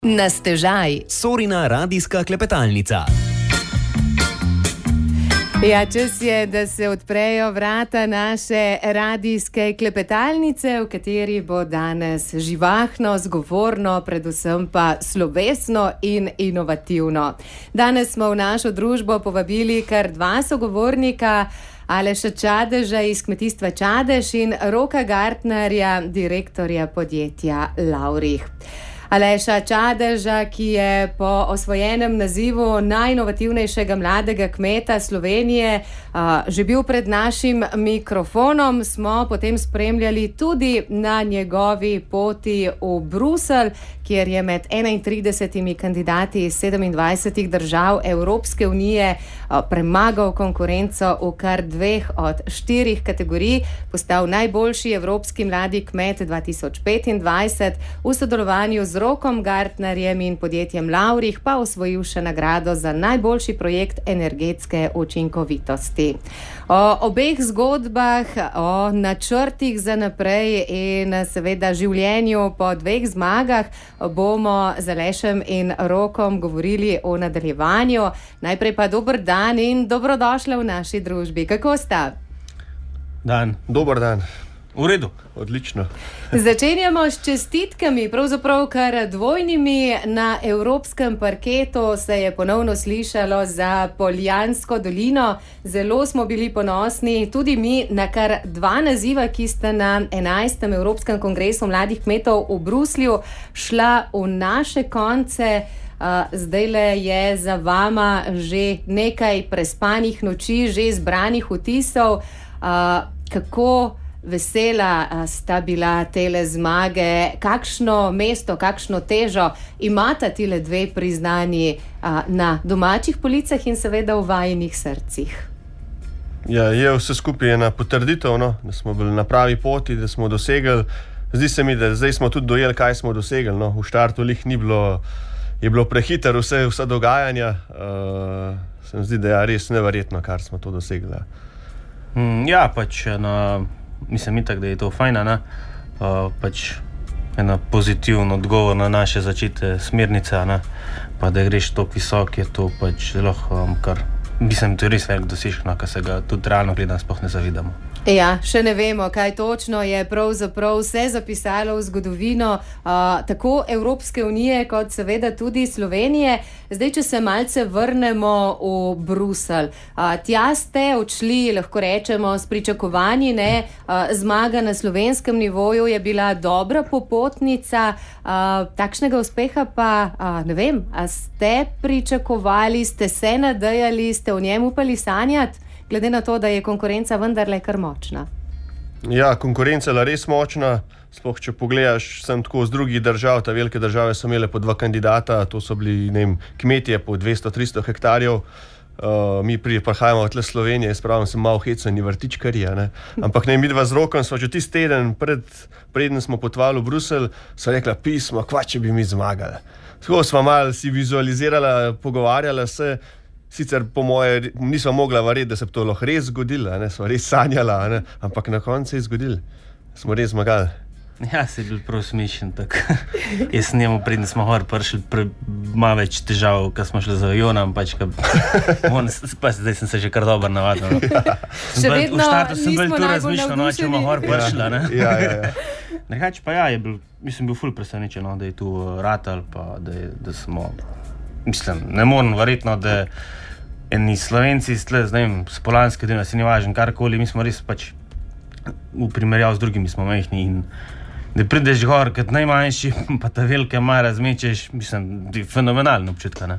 Na stežaj. Sorina radijska klepetalnica. Ja, čas je, da se odprejo vrata naše radijske klepetalnice, v kateri bo danes živahno, zgovorno, predvsem pa slovesno in inovativno. Danes smo v našo družbo povabili kar dva sogovornika, Aleša Čadeža iz kmetijstva Čadež in Roka Gartnerja, direktorja podjetja Laurich. Aleša Čadeža, ki je po osvojenem nazivu najinovativnejšega mladega kmeta Slovenije že bil pred našim mikrofonom, smo potem spremljali tudi na njegovi poti v Bruselj, kjer je med 31 kandidati iz 27 držav Evropske unije premagal konkurenco v kar 2 od 4 kategorij, postal najboljši evropski mladi kmet 2025, v sodelovanju z Rokom Gartnerjem in podjetjem Laurich pa osvojil še nagrado za najboljši projekt energetske učinkovitosti. O obeh zgodbah, o načrtih za naprej in seveda življenju po 2 zmagah bomo z Alešem in Rokom govorili v nadaljevanju. Najprej pa dober dan in dobrodošla v naši družbi. Kako sta? Dober dan. V redu. Odlično. Začenjamo s čestitkami, pravzaprav kar dvojnimi. Na evropskem parketu se je ponovno slišalo za Poljansko dolino. Zelo smo bili ponosni, tudi mi, na kar 2 naziva, ki sta na 11. Evropskem kongresu mladih kmetov v Bruslju šla v naše konce. Zdajle je za vama že nekaj prespanih noči, že zbranih vtisov. Kako vesela sta bila tele zmage, kakšno mesto, kakšno težo imata tile 2 priznanji na domačih policah in seveda v vajinih srcih? Ja, je vse skupaj ena potrditev, da smo bili na pravi poti, da smo dosegli. Zdi se mi, da zdaj smo tudi dojeli, kaj smo dosegli. V štartu ni bilo, je bilo prehitro vsa dogajanja. Se mi zdi, da je res neverjetno, kar smo to dosegli. Ja, pač mislim itak, da je to fajna, pač ena pozitivna odgovor na naše začete smernice, pa da greš toliko visok, je to pač zelo kar, mislim, to je res velik dosežek, kar se ga tudi realno gledam sploh ne zavidamo. Ja, še ne vemo, kaj točno je pravzaprav vse zapisalo v zgodovino tako Evropske unije, kot seveda tudi Slovenije. Zdaj, če se malce vrnemo v Bruselj. Tja ste odšli, lahko rečemo, s pričakovanji, zmaga na slovenskem nivoju je bila dobra popotnica, takšnega uspeha pa, ne vem, a ste pričakovali, ste se nadejali, ste o njem upali sanjati? Glede na to, da je konkurenca vendarle kar močna. Ja, konkurenca je res močna. Sploh, če pogledaš, sem tako z drugih držav, ta velike države so imele po 2 kandidata, to so bili, kmetje po 200-300 hektarjev. Mi prihajamo od Slovenije, spravim se malo hecani vrtičkarji, Ampak mi dva z Rokom smo že tisti teden, preden smo potovali v Bruselj, so rekla pismo, kva če bi mi zmagali. Tako smo malo si vizualizirala, pogovarjala se. Sicer po moje nismo mogla verjeti, da se bi to lahko res zgodilo, smo res sanjala, ampak na koncu je zgodilo. Smo res zmagali. Ja, se je bil prav smešen tak. Jaz njemu preden smo prišli malo več težav, ko smo šli za avionom, zdaj sem se že kar dobro navadil. Še vedno nismo najbolj navdušeni. Ja. Nekaj pa ja, mislim, bil ful presenečen, da je tu ratal, pa da smo... Mislim, ne morem verjetno, da eni Slovenci s Poljanske doline, se ni važno karkoli, mi smo res pač v primerjav z drugimi smo majhni in da prideš gor kot najmanjši, pa ta velike mare zmečeš, mislim, fenomenalno občutka,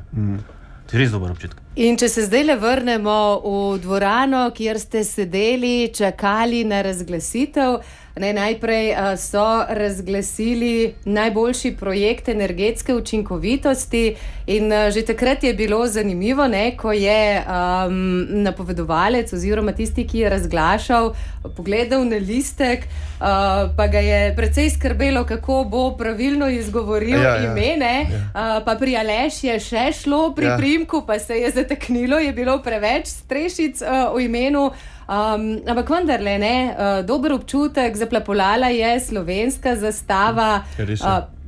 To je res dober občutek. In če se zdaj vrnemo v dvorano, kjer ste sedeli, čakali na razglasitev, najprej so razglasili najboljši projekt energetske učinkovitosti in že takrat je bilo zanimivo, ko je napovedovalec oziroma tisti, ki je razglašal, pogledal na listek, pa ga je precej skrbelo, kako bo pravilno izgovoril ime, pa pri Aleš je še šlo, pri priimku pa se je zataknilo, je bilo preveč strešic v imenu. Ampak vendarle, dober občutek, zaplapolala je slovenska zastava.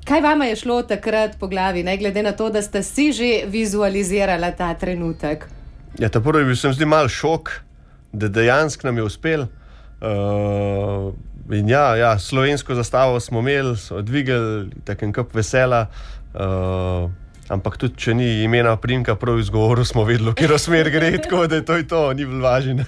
Kaj vama je šlo takrat po glavi, ne glede na to, da ste si že vizualizirali ta trenutek? Ja, ta prvi bil se mi zdi mal šok, da dejansko nam je uspel. In ja, slovensko zastavo smo imeli, so dvigali, takem kup vesela. Ampak tudi, če ni imena primka prav izgovoril, smo vedeli, v katero smer gre, tako da je to, ni bilo važno.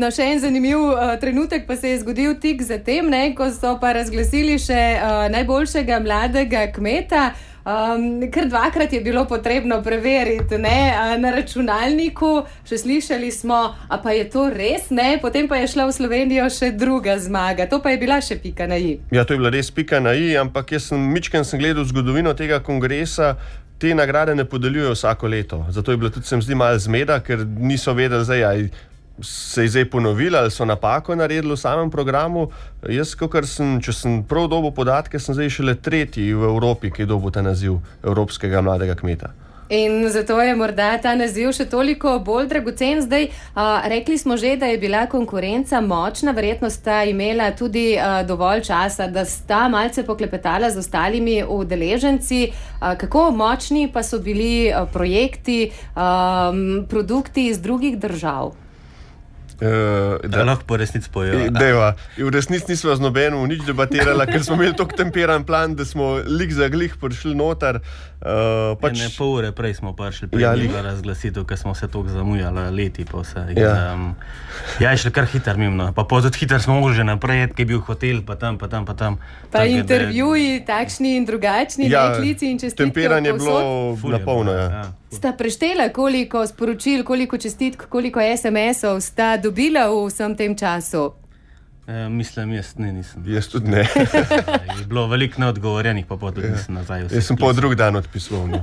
No, še en zanimiv trenutek pa se je zgodil tik zatem, ko so pa razglasili še najboljšega mladega kmeta. Kar dvakrat je bilo potrebno preveriti, na računalniku, še slišali smo, a pa je to res, potem pa je šla v Slovenijo še druga zmaga, to pa je bila še pika na i. Ja, to je bila res pika na i, ampak jaz sem gledal zgodovino tega kongresa, te nagrade ne podeljujejo vsako leto, zato je bilo tudi, se mi zdi, malo zmeda, ker niso vedeli, se je zdaj ponovili ali so napako naredili v samem programu. Jaz, če sem prav dobil podatke, sem zdaj šele tretji v Evropi, ki je dobil ta naziv Evropskega mladega kmeta. In zato je morda ta naziv še toliko bolj dragocen. Zdaj, rekli smo že, da je bila konkurenca močna, verjetno sta imela tudi dovolj časa, da sta malce poklepetala z ostalimi udeleženci. Kako močni pa so bili projekti, produkti iz drugih držav? Da lahko po resnici pojejo. V resnici nismo z nobenim nič debatirali, ker smo imeli tako temperan plan, da smo lik za glih prišli noter. Pol ure prej smo prišli, prej bila razglasitev, ker smo se toliko zamujali, leti pa vse. Je šli kar hiter mimo, pa tudi hiter smo mogli že naprej, ki je bil hotel, pa tam. Pa intervjuji, takšni in drugačni, klici in čestitke. Temperanje je bilo na polno, Sta preštela, koliko sporočil, koliko čestitk, koliko SMS-ov sta dobila v vsem tem času? Mislim, jaz nisem. Jaz tudi ne. Je bilo veliko neodgovorjenih, pa tudi nisem nazaj. Jaz sem pa drug dan odpisoval.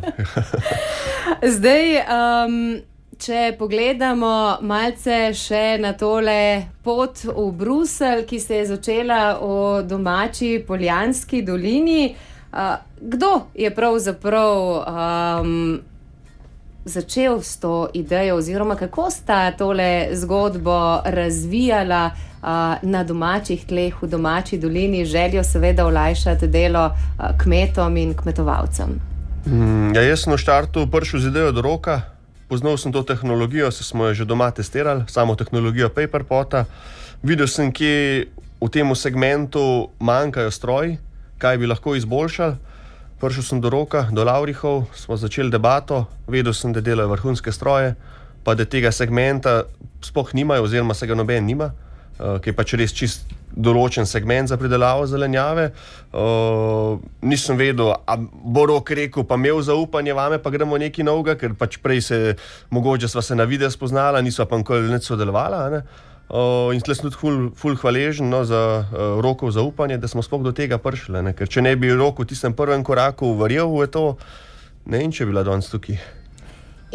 Zdaj, če pogledamo malce še na tole pot v Bruselj, ki se je začela v domači Poljanski dolini, kdo je pravzaprav začel s to idejo oziroma kako sta tole zgodbo razvijala na domačih tleh, v domači dolini, željo seveda olajšati delo kmetom in kmetovalcem? Jaz sem v štartu prišel z idejo do roka, poznal sem to tehnologijo, smo jo že doma testirali, samo tehnologijo Paperpota. Videl sem, kje v tem segmentu manjkajo stroji, kaj bi lahko izboljšali. Prišel sem do roka, do Lavrihov, smo začeli debato, vedel sem, da delajo vrhunske stroje, pa da tega segmenta sploh nimajo, oziroma se ga noben nima, ki je pač res čist določen segment za pridelavo zelenjave. Nisem vedel, a bo Rok rekel, pa imel zaupanje vame, pa gremo nekaj novega, ker pač prej mogoče sva se na videz spoznala, nisva pa nikoli nič sodelovala. In tle sem tudi ful hvaležen za Rokov zaupanje, da smo sploh do tega prišli. Ker če ne bi Rok v tistem prvem koraku verjel v to, ne vem, če bi bila danes tukaj.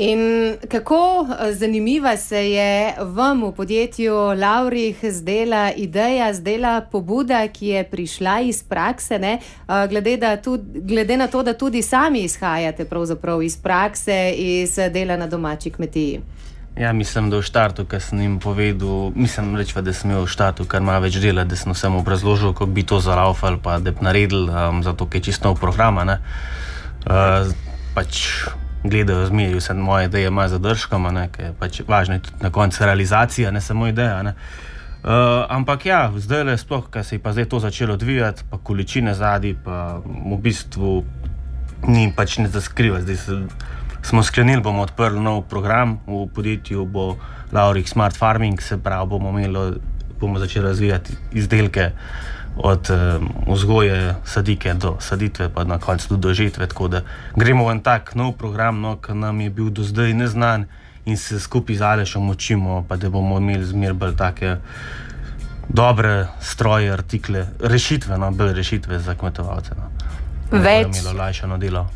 In kako zanimiva se je vam v podjetju Lavrih zdela ideja, zdela pobuda, ki je prišla iz prakse, glede na to, da tudi sami izhajate pravzaprav iz prakse, iz dela na domači kmetiji? Ja, mislim, da v štartu, kar sem jim povedal, da sem imel v štartu kar malo več dela, da sem vsem obrazložil, kako bi to zaraufali, pa da bi naredili, zato ker je čisto nov program, pač gledajo zmeri, vse moje ideje ima zadržkama, ker pač važno je tudi na koncu realizacija, ne samo ideja, ampak ja, zdaj sploh, ker se je pa zdaj to začelo odvijati, pa količine zadaj, pa v bistvu ni pač ne zaskriva, zdaj smo sklenili, bomo odprli nov program v podjetju, bo Lavrih Smart Farming, se pravi, bomo začeli razvijati izdelke od vzgoje sadike do saditve, pa na koncu tudi do žetve, tako da gremo v en tak nov program, ki nam je bil do zdaj neznan in se skupaj z Alešom učimo, pa da bomo imeli zmer bolj take dobre stroje, artikle, rešitve za kmetovalce. Več. Imelo olajšano delo.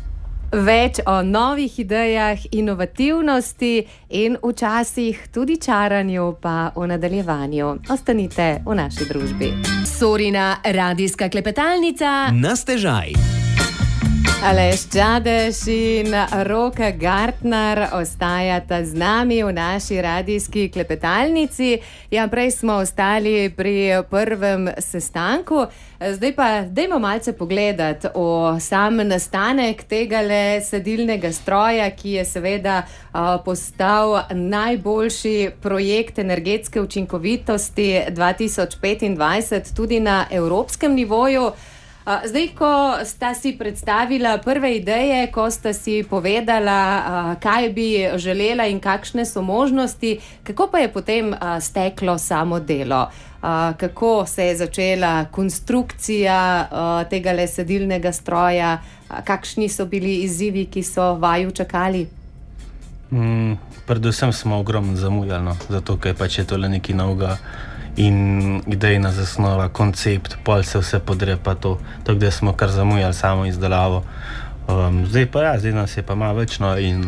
Več o novih idejah, inovativnosti in včasih tudi čaranju, pa v nadaljevanju. Ostanite v naši družbi. Sorina radijska klepetalnica na stežaj. Aleš Čadež in Roka Gartner ostajata z nami v naši radijski klepetalnici. Ja, prej smo ostali pri prvem sestanku. Zdaj pa dajmo malce pogledati o sam nastanek tegale sadilnega stroja, ki je seveda postal najboljši projekt energetske učinkovitosti 2025 tudi na evropskem nivoju. Zdaj, ko sta si predstavila prve ideje, ko sta si povedala, kaj bi želela in kakšne so možnosti, kako pa je potem steklo samo delo? Kako se je začela konstrukcija tegale sadilnega stroja? Kakšni so bili izzivi, ki so vaju čakali? Predvsem smo ogromno zamujali, no, zato ker pač je tole nekaj novega. In idejna zasnova, koncept, pol se vse podre pa to, tako da smo kar zamujali samo izdelavo. Zdaj pa ja, zdaj nas je pa malo več, no, in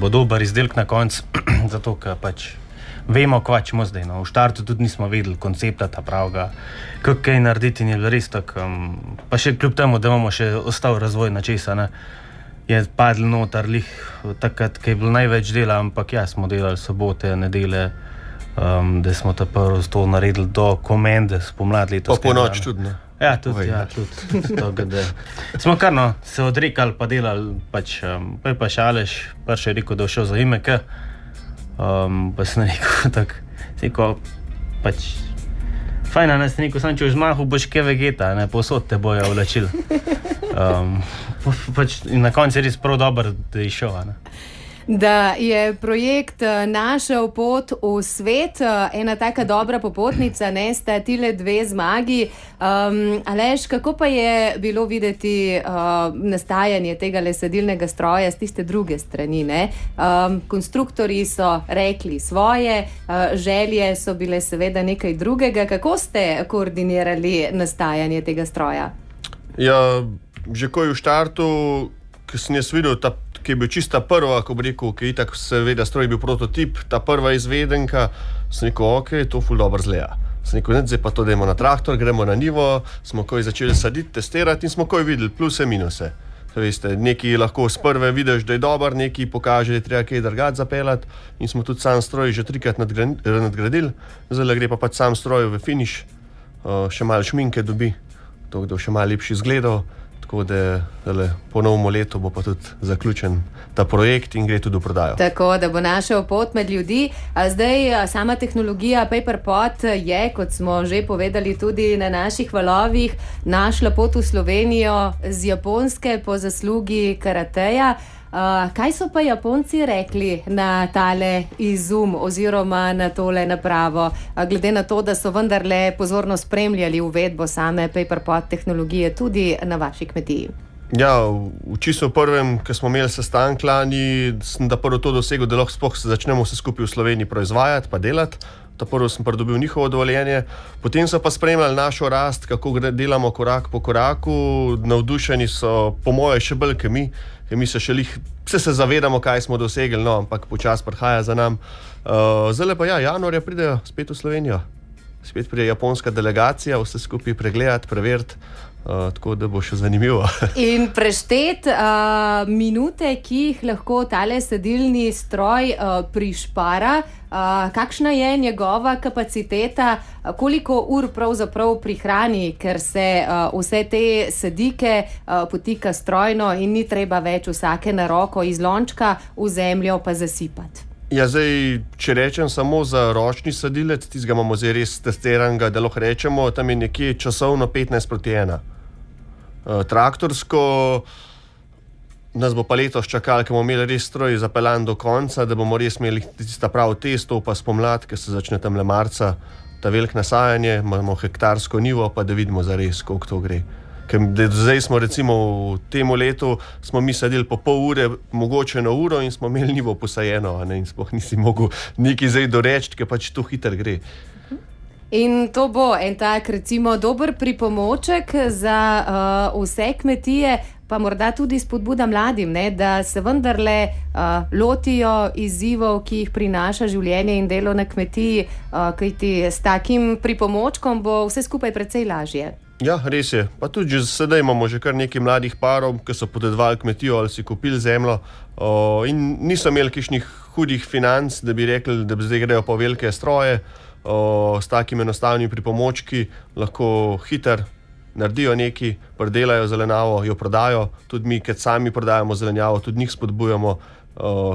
bo dober izdelek na koncu, zato ker pač vemo, kva ćemo zdaj, no. V štartu tudi nismo vedeli koncepta ta pravega, kako kaj narediti in je bilo res tako, pa še kljub temu, da imamo še ostal razvoj na česa, ne, je padl notar lih takrat, kaj je bilo največ dela, ampak ja, smo delali sobote, nedele, da smo ta prvo to naredili do komende spomladi letos. Pa po noč tudi, ne? Ja, tudi. Toga, da smo kar no, se odrekali pa delali, pač, pa še Aleš prvi je rekel, da je šel za IMK, pa sem rekel tako, pač, fajna nas je rekel, sam če v žmahu boš kaj vegeta, ne, posod te bojo vlačili. Pač, in na koncu je res prav dober, da je šel, ne. Da je projekt našel pot v svet, ena taka dobra popotnica, ne, sta tile dve zmagi. Aleš, kako pa je bilo videti nastajanje tega sadilnega stroja z tiste druge strani, ne? Konstruktorji so rekli svoje, želje so bile seveda nekaj drugega. Kako ste koordinirali nastajanje tega stroja? Ja, že ko je v štartu, ko sem jaz videl ki je bil čista prva, ko bi rekel, ki je itak seveda stroj bil prototip, ta prva izvedenka, sem rekel, ok, to ful dobro zleja. Sem rekel, zdaj pa to dajmo na traktor, gremo na nivo, smo koj začeli saditi, testirati in smo koj videli pluse, minuse. Veste, nekaj lahko s prve vidiš, da je dober, nekaj pokaže, da je treba kaj drugače zapeljati in smo tudi sam stroj že 3-krat nadgradili, zdaj gre pa pač sam stroj v finiš, še malo šminke dobi, to, da bo še malo lepši izgledal. Tako da po novem letu bo pa tudi zaključen ta projekt in gre tudi v prodajo. Tako da bo našel pot med ljudi. Zdaj sama tehnologija PaperPot je, kot smo že povedali tudi na naših valovih, našla pot v Slovenijo z Japonske po zaslugi karateja. Kaj so pa Japonci rekli na tale izum oziroma na tole napravo, glede na to, da so vendarle pozorno spremljali uvedbo same PaperPot tehnologije tudi na vaši kmetiji? Ja, v čisto prvem, ko smo imeli sestank lani, sem da prvo to dosegel, da lahko sploh se začnemo vse skupaj v Sloveniji proizvajati pa delati. Ta prvo sem pridobil njihovo dovoljenje, potem so pa spremljali našo rast, kako delamo korak po koraku, navdušeni so po moje še bolj, ker mi se še se zavedamo, kaj smo dosegli, no, ampak počas prihaja za nam. Zdaj pa ja, januarja pridejo spet v Slovenijo, spet pride japonska delegacija, vse skupaj pregledati, preveriti, tako da bo še zanimivo. In preštet minute, ki jih lahko tale sadilni stroj prišpara, kakšna je njegova kapaciteta, koliko ur pravzaprav prihrani, ker se vse te sadike potika strojno in ni treba več vsake na roko iz lončka v zemljo pa zasipati. Ja, zdaj, če rečem samo za ročni sadilec, tistega imamo zdaj res testiranega, da lahko rečemo, tam je nekje časovno 15:1. Traktorsko nas bo pa letos čakali, ker bomo imeli res stroj zapeljan do konca, da bomo res imeli tista prav testov, pa spomlad, ker se začne tamle marca, ta velik nasajanje, imamo hektarsko nivo, pa da vidimo zares, koliko to gre. Ker zdaj smo recimo v tem letu, smo mi sadili po pol ure, mogoče na uro in smo imeli nivo posajeno, in sploh nisi mogel nekaj zdaj doreči, ker pač to hitro gre. In to bo en tak recimo dober pripomoček za vse kmetije, pa morda tudi spodbuda mladim, ne, da se vendarle lotijo izzivov, ki jih prinaša življenje in delo na kmetiji, kajti s takim pripomočkom bo vse skupaj precej lažje. Ja, res je. Pa tudi že sedaj imamo že kar nekaj mladih parov, ki so podedovali kmetijo ali si kupili zemljo in niso imeli kakšnih hudih financ, da bi rekli, da zdaj grejo po velike stroje, s takimi enostavnimi pripomočki lahko hiter naredijo nekaj, pridelajo zelenjavo, jo prodajo. Tudi mi, kad sami prodajamo zelenjavo, tudi njih spodbujamo,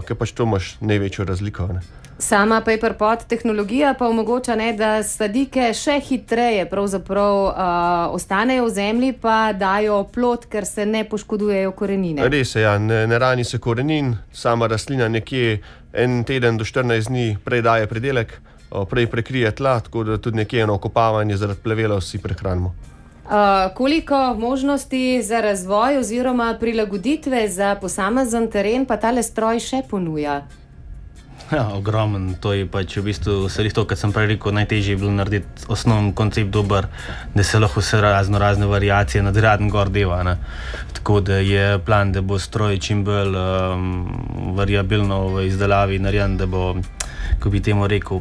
ker pač to imaš največjo razliko. Ne? Sama PaperPot tehnologija pa omogoča, da sadike še hitreje pravzaprav ostanejo v zemlji, pa dajo plod, ker se ne poškodujejo korenine. Res je, ja, ne rani se korenin, sama rastlina nekje 1 teden do 14 dni prej daje pridelek, prej prekrije tla, tako da tudi nekje eno okopavanje zaradi plevela vsi prehranimo. Koliko možnosti za razvoj oziroma prilagoditve za posamezen teren pa tale stroj še ponuja? Ja, ogromen. To je pač v bistvu vse to, kar sem prej rekel, najtežje je bilo narediti osnovni koncept dober, da se lahko vse razne variacije nadgraden gor deva. Ne? Tako da je plan, da bo stroj čim bolj variabilno v izdelavi narejen, da bo, ko bi temu rekel,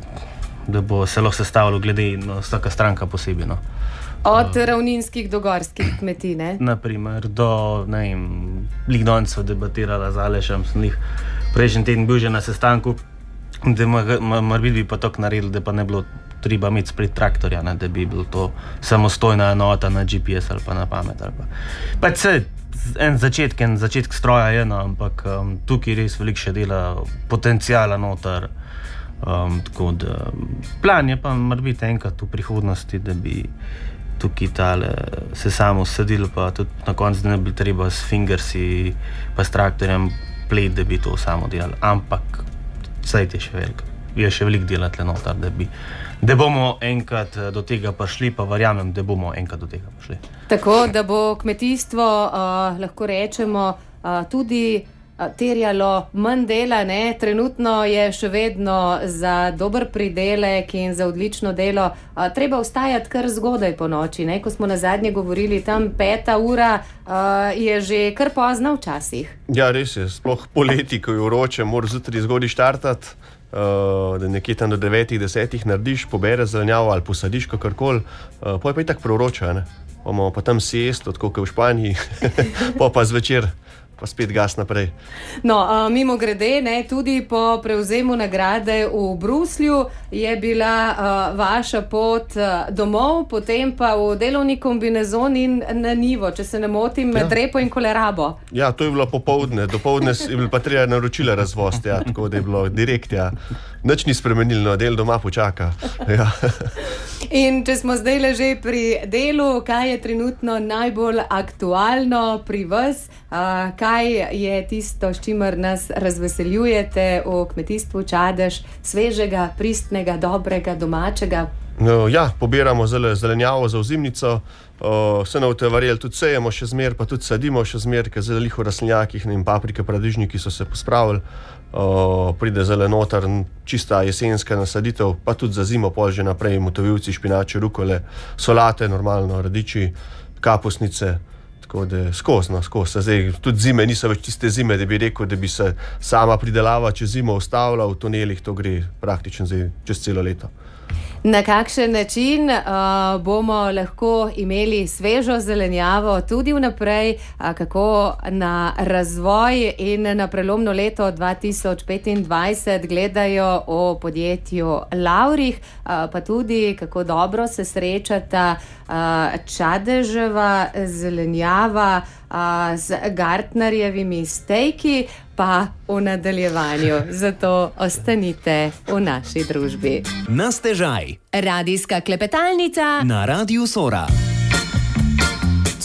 da bo se lahko sestavilo glede vsaka stranka posebej. No. Od ravninskih do gorskih kmetij, ne? Naprimer, do, ne vem, lih danes sva debatirala z Alešem, sem jih prejšnji teden bil že na sestanku, da morbiti bi pa tako naredili, da pa ne bilo treba imeti spred traktorja, ne, da bi bilo to samostojna enota na GPS ali pa na pamet. Pač se en začetek stroja je, no, ampak tukaj res veliko še dela potencijala noter. Tako da plan je pa morbiti enkrat v prihodnosti, da bi tukaj tale se samo usadili, pa tudi na koncu ne bi treba s fingersi pa s traktorjem plet, da bi to samo delali. Ampak saj je še veliko. Je še veliko dela tle notar, da bomo enkrat do tega prišli, pa verjamem, da bomo enkrat do tega prišli. Tako, da bo kmetijstvo, lahko rečemo, tudi terjalo manj dela, ne? Trenutno je še vedno za dober pridelek in za odlično delo treba vstajati kar zgodaj po noči, ne? Ko smo nazadnje govorili, tam 5. ura je že kar pozna včasih. Ja, res je, sploh poleti, ko je vroče, moraš zjutraj zgodaj štartati, da nekje tam do 9-10 narediš, pobereš zelenjavo ali posadiš kakorkoli, pa je pa itak prevroče, ne? Pa tam siesto, tako kot v Španiji, pa zvečer pa spet gas naprej. No, mimo grede, ne, tudi po prevzemu nagrade v Bruslju je bila vaša pot domov, potem pa v delovni kombinezon in na njivo, če se ne motim, med repo in kolerabo. Ja, to je bilo popoldne, dopoldne je bilo pa treba naročila razvoz, ja, tako da je bilo direkt, ja. Nič ni spremenilno, del doma počaka. Ja. In če smo zdaj že pri delu, kaj je trenutno najbolj aktualno pri vas? Kaj je tisto, s čimer nas razveseljujete v kmetijstvu Čadež, svežega, pristnega, dobrega, domačega? No, ja, pobiramo zelenjavo za ozimnico, se te varjeli tudi sejemo še zmer, pa tudi sadimo še zmer, ker zelo v rastlinjakih, paprike, paradižniki so se pospravili, pride zelo noter, čista jesenska nasaditev, pa tudi za zimo pol že naprej, motovilci, špinače, rukole, solate, normalno, radiči, kapusnice, tako da skozi. Zdaj tudi zime niso več tiste zime, da bi rekel, da bi se sama pridelava čez zimo ustavila v tunelih, to gre praktično zdaj čez celo leto. Na kakšen način bomo lahko imeli svežo zelenjavo tudi vnaprej, kako na razvoj in na prelomno leto 2025 gledajo o podjetju Laurich, pa tudi kako dobro se srečata Čadeževa zelenjava z Gartnerjevimi stejki, pa v nadaljevanju. Zato ostanite v naši družbi. Na stežaj. Radijska klepetalnica Na Radiu Sora.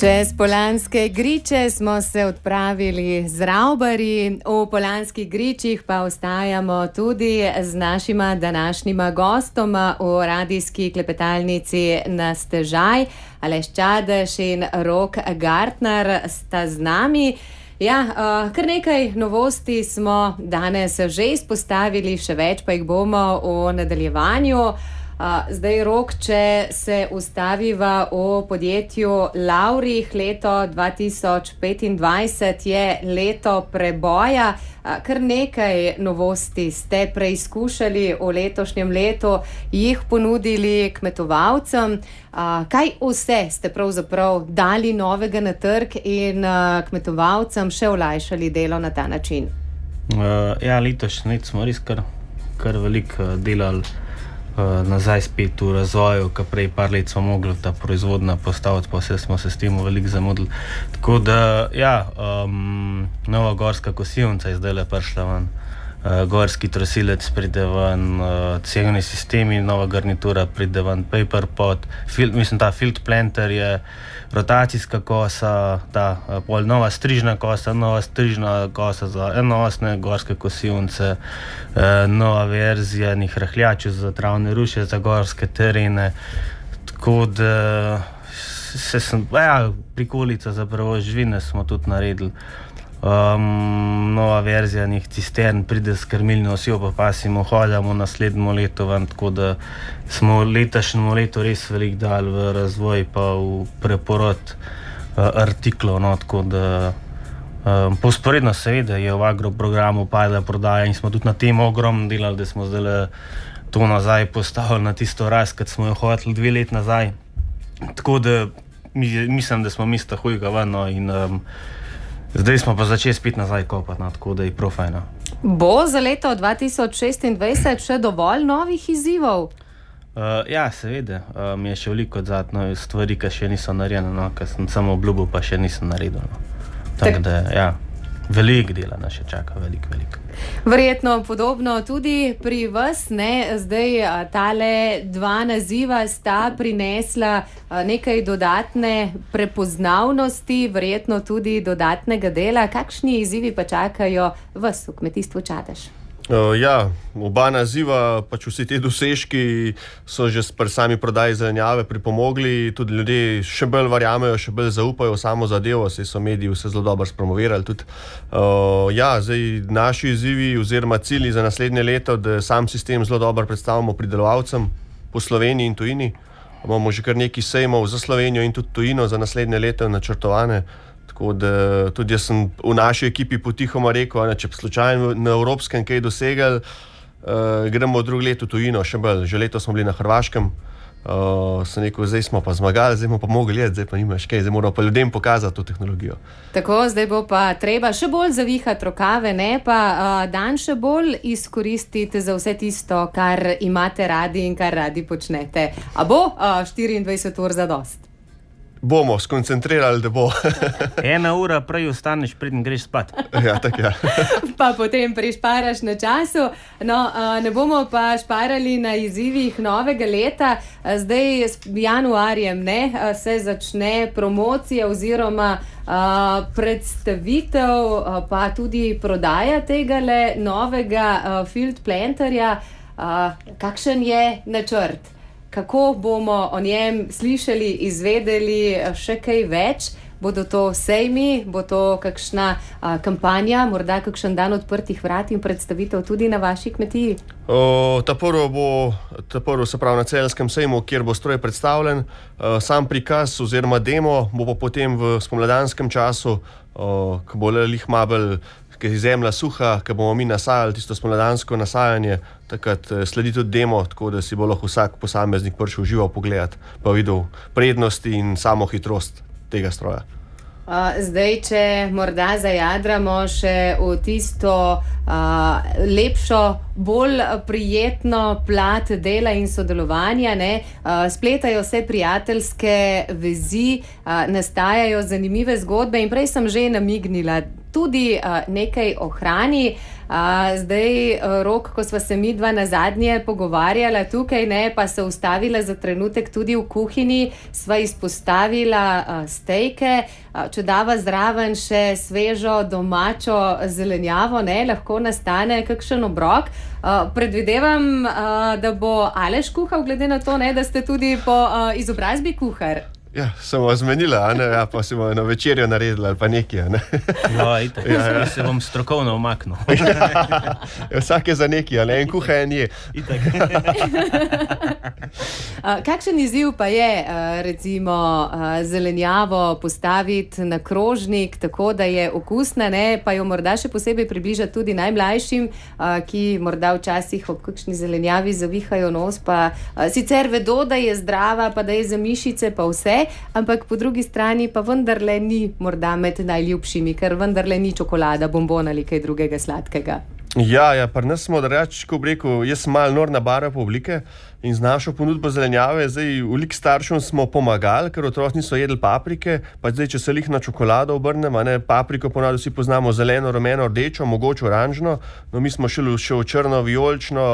Čez Polanske griče smo se odpravili z Ravbarji, v Polanskih gričih pa ostajamo tudi z našima današnjima gostoma v radijski klepetalnici Na stežaj. Aleš Čadež in Rok Gartner sta z nami. Ja, kar nekaj novosti smo danes že izpostavili, še več pa jih bomo v nadaljevanju. Zdaj, Rok, če se ustaviva o podjetju Laurih, leto 2025 je leto preboja. Kar nekaj novosti ste preizkušali v letošnjem letu, jih ponudili kmetovalcem. Kaj vse ste pravzaprav dali novega na trg in kmetovalcem še olajšali delo na ta način? Letošnje leto smo res kar veliko delali nazaj spet v razvoju, kar prej par let smo mogli ta proizvodna postaviti, pa vse smo se s tem veliko zamudili. Tako da, nova gorska kosilnica je zdaj prišla ven, gorski trosilec pride ven, cevni sistemi, nova garnitura pride ven, paper pot, ta field planter je rotacijska kosa, nova strižna kosa za enosne gorske kosilnice, nova verzija njih rahljačev za travne ruše, za gorske terene, tako da prikolica za prevoz živine smo tudi naredili. Nova verzija njih cistern pride s krmilno osjo, pa pasimo, hodamo naslednjo leto ven, tako da smo letošnjem letu res veliko dali v razvoj pa v preporod artiklov, tako da posporedno seveda je v agroprogramu padla prodaja in smo tudi na tem ogromno delali, da smo zdaj to nazaj postavili na tisto rast, kad smo jo hoteli 2 leti nazaj, tako da mislim, da smo mista hujga ven in zdaj smo pa začeli spet nazaj kopati, tako da je prav fajno. Bo za leto 2026 še dovolj novih izzivov? Seveda. Mi je še veliko odzadno stvari, ki še niso narejene, ker sem samo obljubil, pa še nisem naredil. Tako da, veliko dela nas še čaka, veliko. Verjetno podobno tudi pri vas, ne? Zdaj tale 2 naziva sta prinesla nekaj dodatne prepoznavnosti, verjetno tudi dodatnega dela. Kakšni izzivi pa čakajo vas v kmetijstvu Čatež? Oba naziva, vsi ti dosežki so že pri sami prodaji zelenjave pripomogli, tudi ljudje še bolj verjamejo, še bolj zaupajo v samo zadevo, saj so mediji vse zelo dobro spromovirali tudi. Zdaj naši izzivi oziroma cilji za naslednje leto, da sam sistem zelo dobro predstavimo pridelovalcem po Sloveniji in tujini. Imamo že kar nekaj sejmov za Slovenijo in tudi tujino za naslednje leto načrtovane. Tako da tudi jaz sem v naši ekipi potihoma rekel, če slučajno na evropskem kaj dosegli, gremo drugo leto tujino, še bolj. Že leto smo bili na Hrvaškem, sem rekel, zdaj smo pa zmagali, zdaj bomo pa mogli jeti, zdaj pa nimaš kaj, zdaj moramo pa ljudem pokazati to tehnologijo. Tako, zdaj bo pa treba še bolj zavihati rokave, pa dan še bolj izkoristiti za vse tisto, kar imate radi in kar radi počnete. A bo 24 ur zadost? Bomo skoncentrirali, da bo. 1 ura prej ostaneš, preden greš spat. Tako. Pa potem prišparaš na času. Ne bomo pa šparali na izzivih novega leta. Zdaj s januarjem se začne promocija oziroma predstavitev, pa tudi prodaja tegale novega field planterja. Kakšen je načrt? Kako bomo o njem slišali, izvedeli še kaj več? Bodo to sejmi, bo to kakšna kampanja, morda kakšen dan odprtih vrat in predstavitev tudi na vaši kmetiji? Ta prvo se pravi na celjskem sejmu, kjer bo stroj predstavljen. Sam prikaz oziroma demo bo pa potem v spomladanskem času, ko bo lih mabel, ker je zemlja suha, ker bomo mi nasajali tisto spomladansko nasajanje, takrat sledi tudi demo, tako da si bo lahko vsak posameznik prišel živo pogledati, pa videl prednosti in samo hitrost tega stroja. Zdaj, če morda zajadramo še v tisto lepšo, bolj prijetno plat dela in sodelovanja, spletajo se prijateljske vezi, nastajajo zanimive zgodbe in prej sem že namignila tudi nekaj o hrani. Zdaj, Rok, ko sva se midva nazadnje pogovarjala tukaj, pa se ustavila za trenutek tudi v kuhinji, sva izpostavila stejke. Če dava zraven še svežo domačo zelenjavo, lahko nastane kakšen obrok. Predvidevam, da bo Aleš kuhal, glede na to, da ste tudi po izobrazbi kuhar. Ja, samo zmenila, a ne, ja, pa si bomo na večerjo naredili ali pa nekaj, a ne. Ja, itak. Jaz se bom strokovno umaknil. Ja, vsak je za nekaj, a ne, en kuha, en je. Itak. Kakšen izziv pa je, recimo, zelenjavo postaviti na krožnik, tako da je okusna, ne, pa jo morda še posebej približati tudi najmlajšim, ki morda včasih ob kakšni zelenjavi zavihajo nos, pa sicer vedo, da je zdrava, pa da je za mišice, pa vse, ampak po drugi strani pa vendarle ni morda med najljubšimi, ker vendarle ni čokolada, bombon ali kaj drugega sladkega. Ja, pri nas smo, da reč, ko bi rekel, jaz sem malo nor na barve po oblike in z našo ponudbo zelenjave, zdaj veliko staršem smo pomagali, ker otroci niso jedli paprike, pa zdaj, če se jih na čokolado obrnemo, ne, papriko ponavadi vsi poznamo zeleno, rumeno, rdečo, mogoče oranžno, no mi smo šli še v črno, vijolično,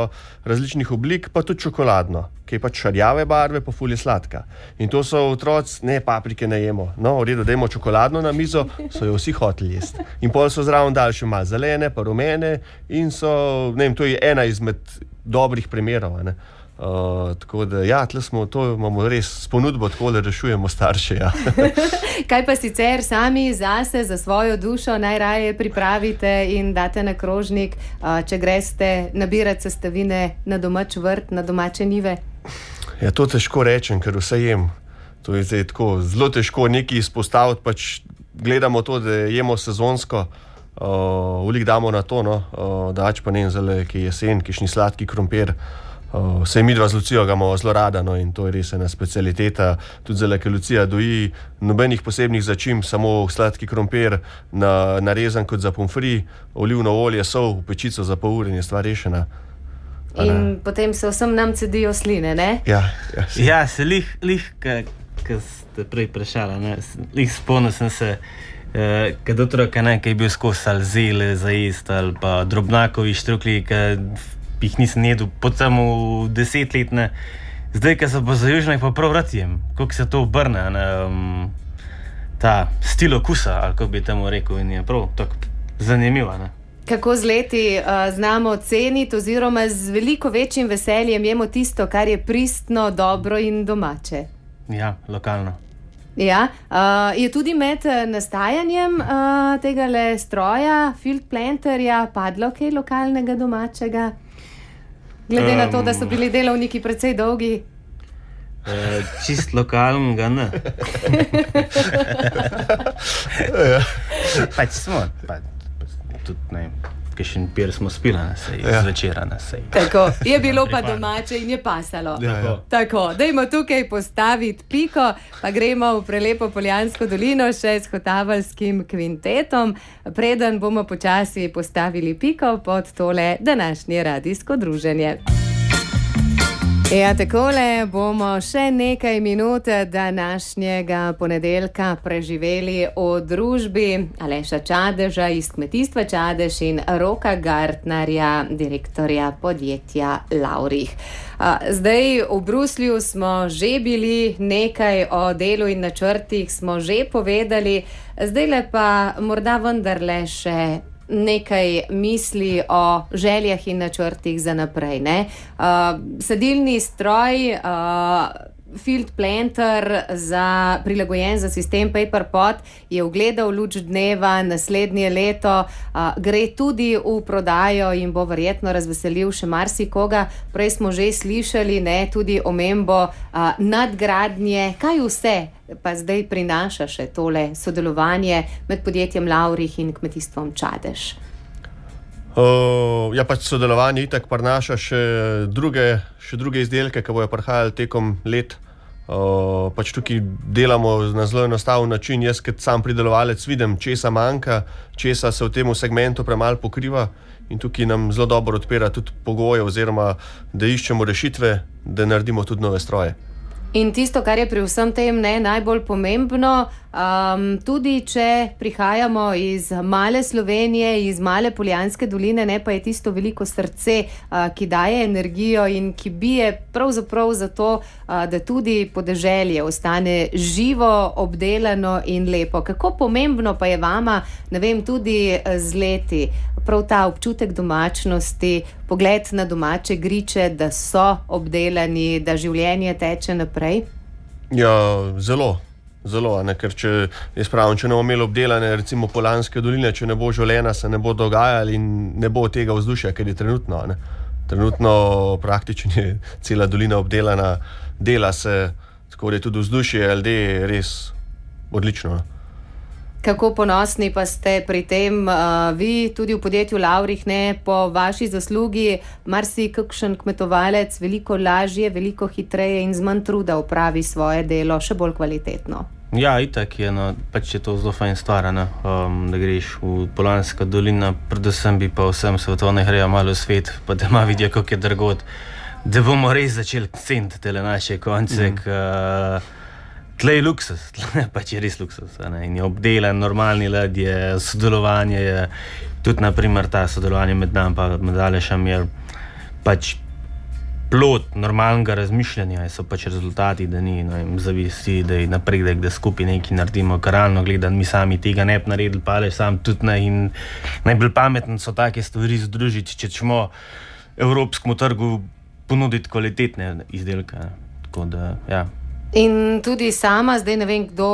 različnih oblik, pa tudi čokoladno, ki je pač rjave barve, pa ful je sladka. In to so otroci, ne, paprike ne jemo, no, v redu, dajmo čokoladno na mizo, so jo vsi hoteli jesti. In pol so zraven dali še malo zelene, pa rumene in so, ne vem, to je ena izmed dobrih primerov, ne. Tako da, ja, tle smo, to imamo res s ponudbo, tako da rešujemo starše, ja. Kaj pa sicer sami zase, za svojo dušo najraje pripravite in date na krožnik, če greste nabirati sestavine na domač vrt, na domače njive? Ja, to težko rečem, ker vse jem. To je zdaj tako zelo težko nekaj izpostaviti, pač gledamo to, da jemo sezonsko, veliko damo na to, no, dač pa ne vem, zale, ki je jesen, kišni sladki krompir. Sej midva z Lucijo ga imamo zelo rada, no, in to je res ena specialiteta, tudi zelo, ker Lucija doji nobenih posebnih začimb, samo sladki krompir narezan kot za pomfri, olivno olje, sol, v pečico za pol ure in je stvar rešena. In potem se vsem nam cedijo sline, ne? Ja, Ja, se lih, ko ste prej prešala, ne, lih spomnil sem se, kad otroka, ne, ki je bil skozi ali zele za jest, ali pa drobnakovi štrukli, ki jih nisem jedel po samo 10 let, ne. Zdaj, ko so pa za južno, pa prav rad jem, kako se to obrne, ne, ta stil okusa, ali kako bi temu rekel, in je prav tako zanimiva, ne. Kako z leti znamo ceniti oziroma z veliko večjim veseljem jemo tisto, kar je pristno, dobro in domače. Ja, lokalno. Ja, je tudi med nastajanjem tegale stroja, field planterja, padlo kaj lokalnega, domačega? Glede na to, da so bili delovniki precej dolgi. Čist lokalnega, ne. Pač smo, tudi, ne vem, kakšen pir smo spili, ne, sej, zvečera, ne, sej. Tako, je bilo pa domače in je pasalo. Ja. Tako, dajmo tukaj postaviti piko, pa gremo v prelepo Poljansko dolino še s Hotavljskim kvintetom. Preden bomo počasi postavili piko pod tole današnje radijsko druženje. Ja, takole bomo še nekaj minut današnjega ponedeljka preživeli v družbi Aleša Čadeža iz Kmetijstva Čadež in Roka Gartnerja, direktorja podjetja Laurich. Zdaj v Bruslju smo že bili, nekaj o delu in načrtih smo že povedali, zdajle pa morda vendarle še nekaj misli o željah in načrtih za naprej, ne? Sadilni stroj, field planter prilagojen za sistem PaperPot je ugledal luč dneva naslednje leto, gre tudi v prodajo in bo verjetno razveselil še marsikoga. Prej smo že slišali, ne, tudi omembo nadgradnje, kaj vse pa zdaj prinaša še tole sodelovanje med podjetjem Laurich in Kmetijstvom Čadež? Ja, pač sodelovanje itak prinaša še druge izdelke, ki bojo prihajali tekom let. Pač tukaj delamo na zelo enostaven način. Jaz, kot sam pridelovalec, vidim, česa manjka, česa se v tem segmentu premalo pokriva, in tukaj nam zelo dobro odpira tudi pogoje, oziroma da iščemo rešitve, da naredimo tudi nove stroje. In tisto, kar je pri vsem tem najbolj pomembno, tudi če prihajamo iz male Slovenije, iz male Poljanske doline, ne, pa je tisto veliko srce, ki daje energijo in ki bije pravzaprav za to, da tudi podeželje ostane živo, obdelano in lepo. Kako pomembno pa je vama, ne vem, tudi z leti, prav ta občutek domačnosti, pogled na domače griče, da so obdelani, da življenje teče naprej? Ja, zelo. Zelo, ne? Ker če ne bomo imeli obdelane, recimo Polanske doline, če ne bo žolena, se ne bo dogajalo in ne bo tega vzdušja, ker je trenutno. Ne? Trenutno praktično je cela dolina obdelana, dela se, tako da je tudi vzdušje LD res odlično. Ne? Kako ponosni pa ste pri tem vi, tudi v podjetju Lavrih, ne, po vaši zaslugi, marsikakšen kmetovalec veliko lažje, veliko hitreje in z manj truda opravi svoje delo, še bolj kvalitetno. Ja, itak je, no, pač je to zelo fajn stvar, ne, da greš v Polanska dolina, predvsem bi pa vsem svetovne grejo malo v svet, pa da ima vidijo, kako je drugod, da bomo res začeli ceniti tele naše konce, tle je luksus, pač je res luksus, ne? In je obdelan, normalni led je, sodelovanje je, tudi naprimer ta sodelovanje med nami pa med Alešem je pač plod normalnega razmišljanja, so pač rezultati, da ni zavisti, da je napredek, da skupaj nekaj naredimo, kar realno gledam, mi sami tega ne bi naredili, pa Aleš sam tudi ne, in najbolj pametno so take stvari združiti, če ćemo evropskemu trgu ponuditi kvalitetne izdelke, ne? Tako da, ja. In tudi sama, zdaj ne vem, kdo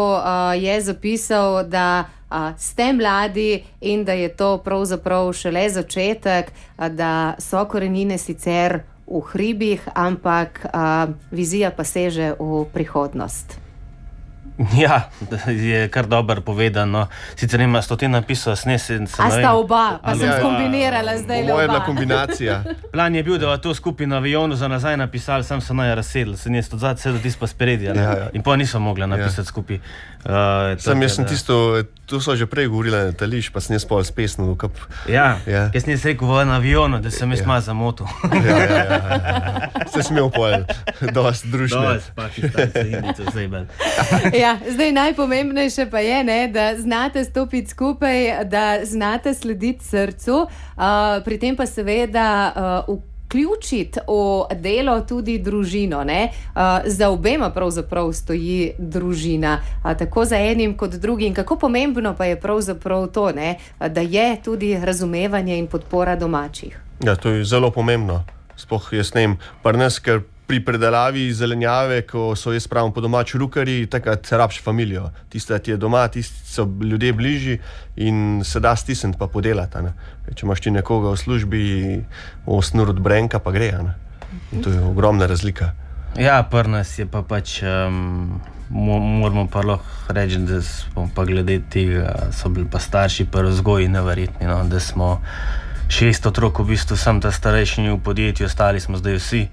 je zapisal, da ste mladi in da je to pravzaprav šele začetek, da so korenine sicer v hribih, ampak vizija pa seže v prihodnost. Ja, je kar dobro povedano. Sicer nima sto te napisal, ne sem... A sta oba, pa sem skombinirala zdaj le oba. Moja je bila kombinacija. Plan je bil, da to skupaj na avionu za nazaj napisali, sam se naj razsedel, se nije stodzad sedel tisto pa spredi, in pa nisem mogla napisati skupaj. Jaz sem tisto, tu so že prej govorili na tališ, pa sem jaz pol s pesno. Ja, jaz sem jaz rekel na avionu, da sem jaz malo zamotil. Se smel pol, dost družne. Dost, Pakistanci, Indice, vse bel. Ja, zdaj najpomembnejše pa je, ne, da znate stopiti skupaj, da znate slediti srcu, pri tem pa seveda vključiti v delo tudi družino. Ne? Za obema pravzaprav stoji družina, tako za enim kot drugim. Kako pomembno pa je pravzaprav to, ne? Da je tudi razumevanje in podpora domačih? Ja, to je zelo pomembno. Sploh jaz ne vem, pri nas, ker pri predelavi zelenjave, ko so jaz pravim po domači rukari, takrat rabiš familijo. Tista ti je doma, tisti so ljudje bližji in se da stisniti pa podelati. Ne? Če imaš ti nekoga v službi, v snur od brenka pa gre. Ne? In to je ogromna razlika. Ja, pri nas je pa pač, moramo pa lahko reči, da smo pa glede tega, so bili pa starši pa vzgoji neverjetni, no? Da smo 6 otrok, v bistvu sem ta starejši v podjetju, ostali smo zdaj vsi.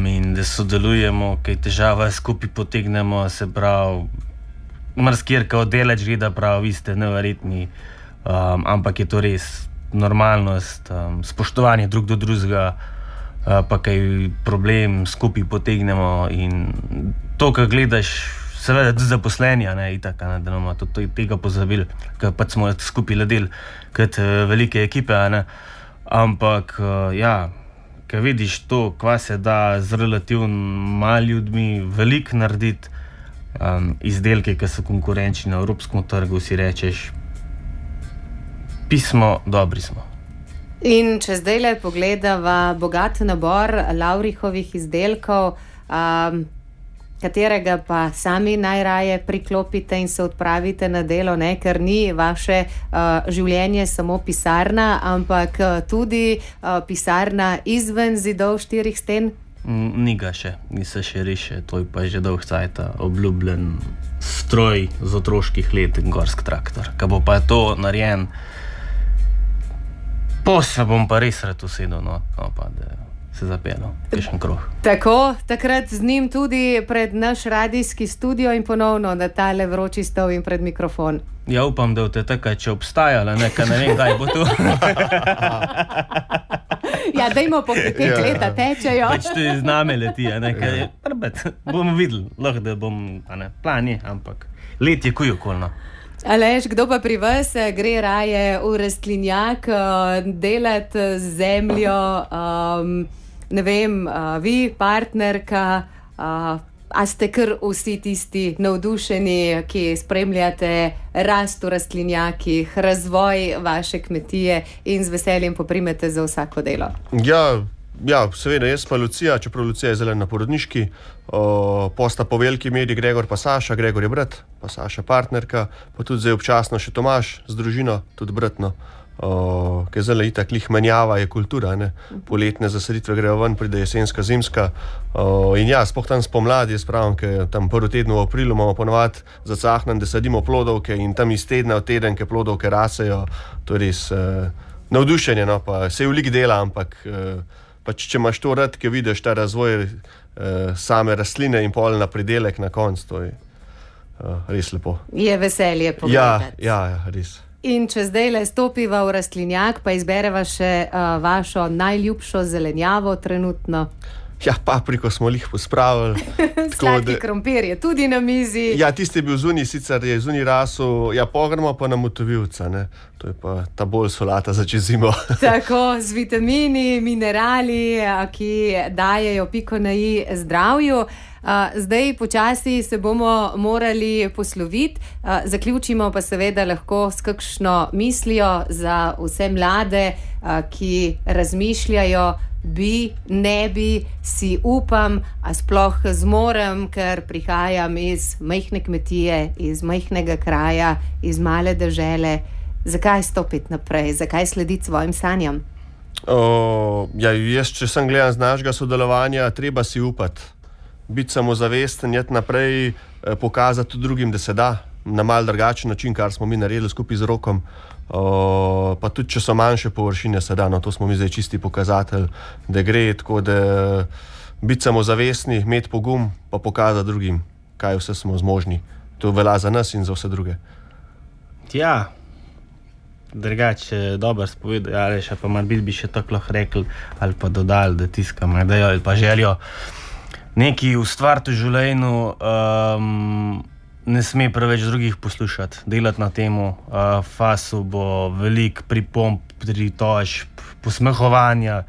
In da sodelujemo, kaj težava skupaj potegnemo, se pravi, marsikjerka oddelač gleda prav, vi ste neverjetni, ampak je to res normalnost, spoštovanje drug do drugega, pa kaj problem skupaj potegnemo in to, kar gledaš, seveda tudi zaposlenja, ne, itak, ne, da bomo tega pozabili, ker pač smo skupaj ledeli kot velike ekipe, ne, ampak ja, ker vidiš to, kva se da z relativno malo ljudmi veliko narediti, izdelke, ki so konkurenčni na evropskem trgu, si rečeš, pismo, dobri smo. In če zdaj le pogledava bogat nabor Lavrihovih izdelkov, katerega pa sami najraje priklopite in se odpravite na delo, ne? Ker ni vaše življenje samo pisarna, ampak tudi pisarna izven zidov 4 sten? Ni ga še, ni se še riše, to je pa že dolg cajta obljubljen stroj z otroških let in gorski traktor. Ko bo pa to narejen, se bom pa res rad usedel, no pa da se zapelo, kakšen krog. Tako, takrat z njim tudi pred naš radijski studio in ponovno na tale vroči stol in pred mikrofon. Ja, upam, da boste takaj, če obstajala, nekaj ne vem, kdaj bo tu. Ja, dajmo pohiteti, leta tečejo. Pač tu z nami leti, nekaj, bomo videli, lahko da bom, plan je, ampak let je kuj okolno. Aleš, kdo pa pri vas gre raje v rastlinjak, delati z zemljo, ne vem, vi, partnerka, a ste kar vsi tisti navdušeni, ki spremljate rast v rastlinjakih, razvoj vaše kmetije in z veseljem poprimete za vsako delo? Ja, Ja, seveda, jaz pa Lucija, čeprav Lucija je zelo na porodniški, posta po veliki meri Gregor pa Saša, Gregor je brat, pa Saša partnerka, pa tudi zdaj občasno še Tomaž z družino, tudi bratno, ki je zelo itak lih menjava, je kultura, ne? Poletne zasaditve grejo ven, pride jesenska, zimska, in ja, sploh tam spomladi, jaz pravim, ker tam prvi teden v aprilu imamo ponovadi zacahnan, da sadimo plodovke in tam iz tedna v teden, ke plodovke rasejo, to je res navdušenje, no, pa se je veliko dela, ampak pač, če imaš to rad, ki vidiš ta razvoj same rastline in pol na pridelek na koncu, to je res lepo. Je veselje pogledati. Ja, res. In če zdaj le stopiva v rastlinjak, pa izbereva še vašo najljubšo zelenjavo trenutno. Ja, papriko smo lih pospravili. Sladki krompir je tudi na mizi. Ja, tisti je bil zunaj, sicer je zunaj rasel, ja, pogremo pa na motovilca, ne. To je pa ta bolj solata za čez zimo. Tako, z vitamini, minerali, ki dajejo piko na i zdravju. Zdaj počasi se bomo morali posloviti, zaključimo pa seveda lahko s kakšno mislijo za vse mlade, ki razmišljajo, bi, ne bi, si upam, a sploh zmorem, ker prihajam iz majhne kmetije, iz majhnega kraja, iz male dežele. Zakaj stopiti naprej? Zakaj slediti svojim sanjam? Ja, jaz, če sem gledam z našega sodelovanja, treba si upati. Biti samozavesten, jeti naprej, pokazati tudi drugim, da se da, na mal drugačen način, kar smo mi naredili skupaj z Rokom. Pa tudi, če so manjše površine, se da, no, to smo mi zdaj čisti pokazatelj, da gre, tako da biti samozavestni, imeti pogum, pa pokazati drugim, kaj vse smo zmožni. To velja za nas in za vse druge. Ja, drugače dobro spovedal, ali še pa malo bi še tako lahko rekli, ali pa dodali, da tiskamo idejo ali pa željo nekaj ustvariti v življenju, ne sme preveč drugih poslušati, delati na temu. Fasu bo veliko pripomb, pritožb, posmehovanja.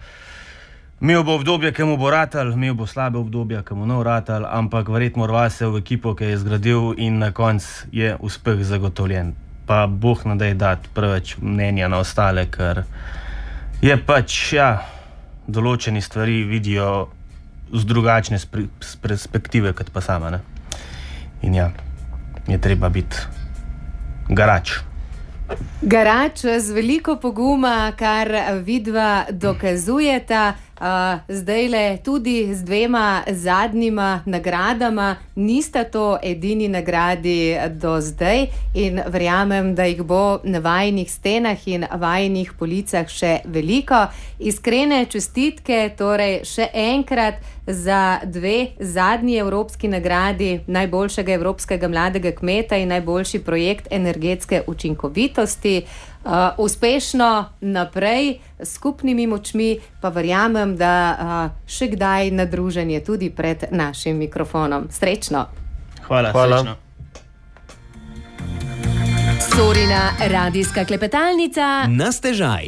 Imel bo obdobje, ki mu bo ratal, imel bo slabe obdobja, ki mu ne bo ratal, ampak verjetno rva se v ekipo, ki je zgradil in na koncu je uspeh zagotovljen. Pa Bog ne daj dati preveč mnenja na ostale, ker je pač, ja, določeni stvari vidijo z drugačne perspektive, kot pa sama, ne. In ja, je treba biti garač. Garač z veliko poguma, kar vidva dokazujeta. Zdajle tudi z 2 zadnjima nagradama, nista to edini nagradi do zdaj in verjamem, da jih bo na vajinih stenah in vajinih policah še veliko. Iskrene čestitke torej še enkrat za 2 zadnji evropski nagradi najboljšega evropskega mladega kmeta in najboljši projekt energetske učinkovitosti. Uspešno naprej s skupnimi močmi, pa verjamem, da še kdaj na druženje tudi pred našim mikrofonom. Srečno! Hvala. Srečno. Sorina radijska klepetalnica na stežaj.